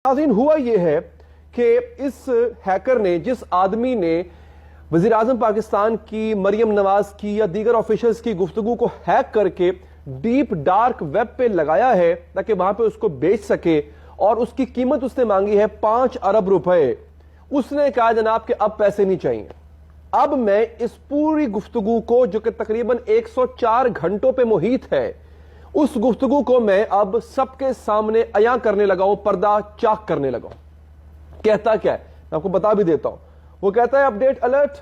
नाज़रीन हुआ ये है कि इस हैकर ने, जिस आदमी ने वज़ीर आज़म पाकिस्तान की, मरियम नवाज की या दीगर ऑफिशियल्स की गुफ्तगू को हैक करके डीप डार्क वेब पे लगाया है ताकि वहां पे उसको बेच सके, और उसकी कीमत उसने मांगी है 5 अरब रुपए। उसने कहा जनाब कि अब पैसे नहीं चाहिए। अब मैं इस पूरी गुफ्तगू को, जो कि तकरीबन 104 घंटों पे मुहित है, उस गुफ्तगू को मैं अब सबके सामने अयां करने लगा हूं, पर्दा चाक करने लगा हूं। कहता क्या है मैं आपको बता भी देता हूं। वो कहता है update alert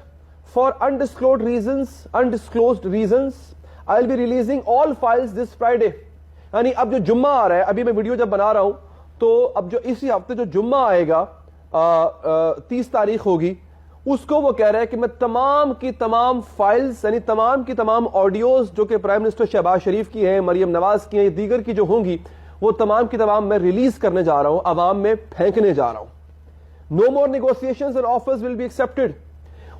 for undisclosed reasons I will be releasing all files this Friday. यानी अब जो जुम्मा आ रहा है, अभी मैं वीडियो जब बना रहा हूं तो अब जो इसी हफ्ते जो जुम्मा आएगा 30 तारीख होगी, उसको वो कह रहा है कि मैं तमाम की तमाम फाइल्स, यानी तमाम की तमाम ऑडियोज जो कि प्राइम मिनिस्टर शहबाज शरीफ की हैं, मरियम नवाज की हैं, दीगर की जो होंगी, वो तमाम की तमाम मैं रिलीज करने जा रहा हूं, अवाम में फेंकने जा रहा हूं। No more negotiations and offers will be accepted.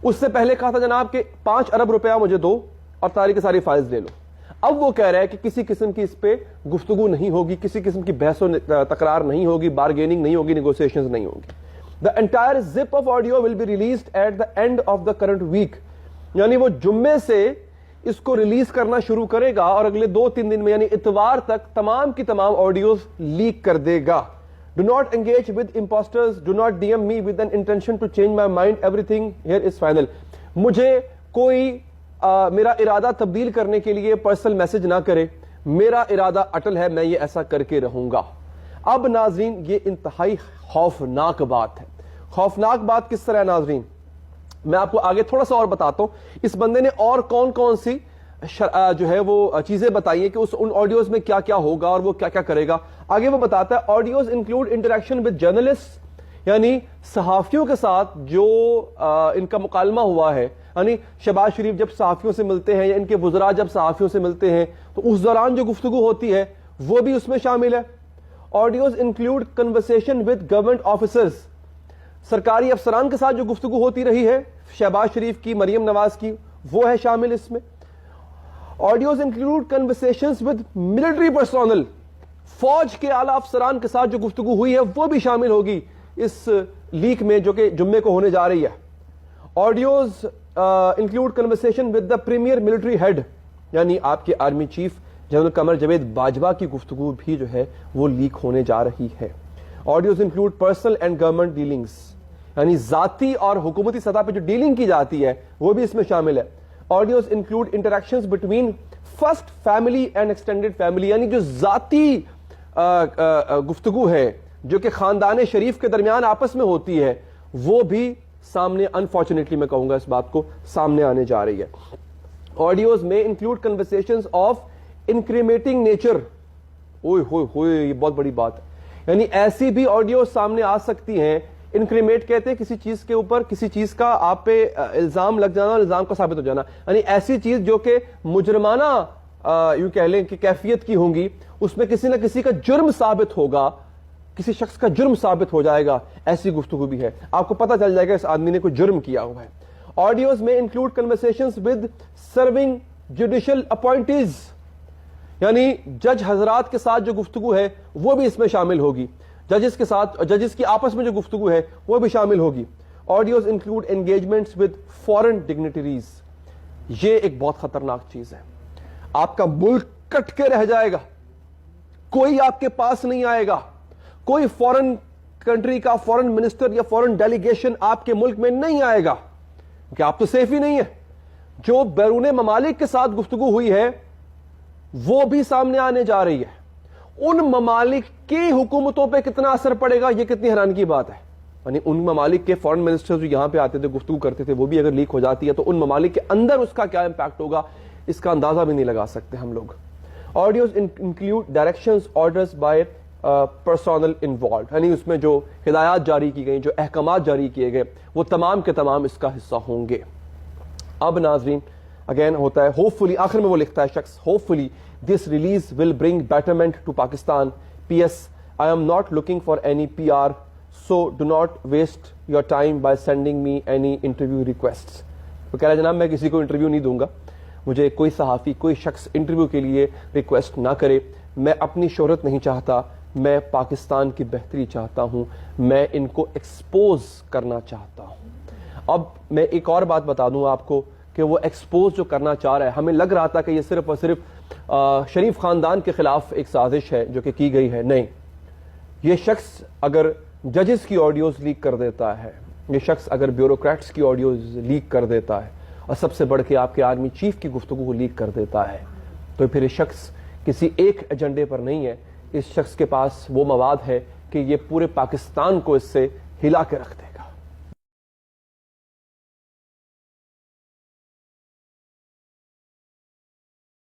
उससे पहले कहा था जनाब कि 5 अरब रुपया मुझे दो और सारी की सारी फाइल्स ले लो। अब वो कह रहा है कि किसी किस्म की इस पे गुफ्तगू नहीं होगी, किसी किस्म की बहस तकरार नहीं होगी, बार्गेनिंग नहीं होगी, नेगोशिएशंस नहीं होगी। The entire zip of audio will be released at the end of the current week। यानी वो जुम्मे से इसको रिलीज करना शुरू करेगा और अगले 2-3 दिन में, यानी इतवार तक तमाम की तमाम ऑडियोज लीक कर देगा। Do not engage with imposters, do not DM me with an intention to change my mind, everything here is final। मुझे कोई मेरा इरादा तब्दील करने के लिए पर्सनल मैसेज ना करे, मेरा इरादा अटल है, मैं ये ऐसा करके रहूंगा। अब नाजरीन ये इंतहाई खौफनाक बात है। खौफनाक बात किस तरह है नाजरीन, मैं आपको आगे थोड़ा सा और बताता हूं। इस बंदे ने और कौन कौन सी जो है वो चीजें बताई है कि उन ऑडियोज में क्या क्या होगा और वो क्या क्या करेगा। आगे वो बताता है audios include interaction with journalist, यानी सहाफियों के साथ जो इनका मुकालमा हुआ है, यानी शहबाज शरीफ जब सहाफियों से मिलते हैं या इनके वुज़रा जब सहाफियों से मिलते हैं तो उस दौरान जो गुफ्तगू होती है वो भी उसमें शामिल है। Audios include conversation with government officers, सरकारी अफसरान के साथ जो गुफ्तगू होती रही है शहबाज शरीफ की, मरियम नवाज की, वो है शामिल इसमें। Audios include conversations with military personnel, फौज के आला अफसरान के साथ जो गुफ्तगू हुई है वो भी शामिल होगी इस लीक में जो कि जुम्मे को होने जा रही है। Audios include conversation with the premier military head, यानी आपके army chief general Qamar Javed Bajwa की गुफ्तगू भी जो है वो लीक होने जा रही है। Audios include personal and government dealings, यानी जाती और हुकूमती सतह पर जो डीलिंग की जाती है वो भी इसमें शामिल है। Audios include interactions between first family and extended family, यानी जो जाती गुफ्तगू है जो कि खानदान शरीफ के दरमियान आपस में होती है, वो भी सामने, अनफॉर्चुनेटली मैं कहूंगा इस बात को, सामने आने जा रही है। ऑडियोज में इंक्लूड कन्वर्सेशंस ऑफ इंक्रीमेटिंग नेचर, ओए होए होए, ये बहुत बड़ी बात है। यानी ऐसी भी ऑडियो सामने आ सकती हैं। इंक्रीमेट कहते हैं किसी चीज के ऊपर, किसी चीज का आप पे इल्जाम लग जाना और इल्जाम का साबित हो जाना, यानी ऐसी चीज जो कि मुजरमाना यूं कह लें कि कैफियत की होंगी, उसमें किसी ना किसी का जुर्म साबित होगा, किसी शख्स का जुर्म साबित हो जाएगा, ऐसी गुफ्तगू भी है। आपको पता चल जाएगा इस आदमी ने कोई जुर्म किया हुआ है। ऑडियोज में include conversations with serving judicial appointees, यानी जज हजरात के साथ जो गुफ्तगू है वो भी इसमें शामिल होगी। जजेस के साथ, जजेस की आपस में जो गुफ्तगू है वो भी शामिल होगी। Audios include engagements with foreign dignitaries, ये एक बहुत खतरनाक चीज है। आपका मुल्क कट के रह जाएगा, कोई आपके पास नहीं आएगा, कोई फॉरेन कंट्री का फॉरेन मिनिस्टर या फॉरेन डेलीगेशन आपके मुल्क में नहीं आएगा, क्योंकि आप तो सेफ ही नहीं है। जो बैरून ममालिक के साथ गुफ्तगू हुई है वो भी सामने आने जा रही है। उन ममालिक की हुकूमतों पे कितना असर पड़ेगा, ये कितनी हैरानी की बात है। यानी उन ममालिक के फॉरेन मिनिस्टर्स जो यहां पे आते थे, गुफ्तगू करते थे, वो भी अगर लीक हो जाती है तो उन ममालिक के अंदर उसका क्या इंपैक्ट होगा, इसका अंदाजा भी नहीं लगा सकते हम लोग। Audios include directions orders bye personal involve, यानी उसमें जो हिदायत जारी की गई, जो अहकामात जारी किए गए, वो तमाम के तमाम इसका हिस्सा होंगे। अब नाजरीन अगेन होता है, होपफुली, आखिर में वो लिखता है शख्स, hopefully this release will bring betterment to Pakistan. PS, I am not looking for any PR, so do not waste your time by sending me any interview request. वो कह रहा है जनाब मैं किसी को इंटरव्यू नहीं दूंगा, मुझे कोई सहाफी, कोई शख्स इंटरव्यू के लिए रिक्वेस्ट ना करे, मैं अपनी शोहरत नहीं चाहता, میں پاکستان کی بہتری چاہتا ہوں, میں ان کو ایکسپوز کرنا چاہتا ہوں. اب میں ایک اور بات بتا دوں آپ کو کہ وہ ایکسپوز جو کرنا چاہ رہا ہے, ہمیں لگ رہا تھا کہ یہ صرف اور صرف شریف خاندان کے خلاف ایک سازش ہے جو کہ کی گئی ہے. نہیں, یہ شخص اگر ججز کی آڈیوز لیک کر دیتا ہے, یہ شخص اگر بیوروکریٹس کی آڈیوز لیک کر دیتا ہے, اور سب سے بڑھ کے آپ کے آرمی چیف کی گفتگو کو لیک کر دیتا ہے, تو پھر یہ شخص کسی ایک ایجنڈے پر نہیں ہے. اس شخص کے پاس وہ مواد ہے کہ یہ پورے پاکستان کو اس سے ہلا کے رکھ دے.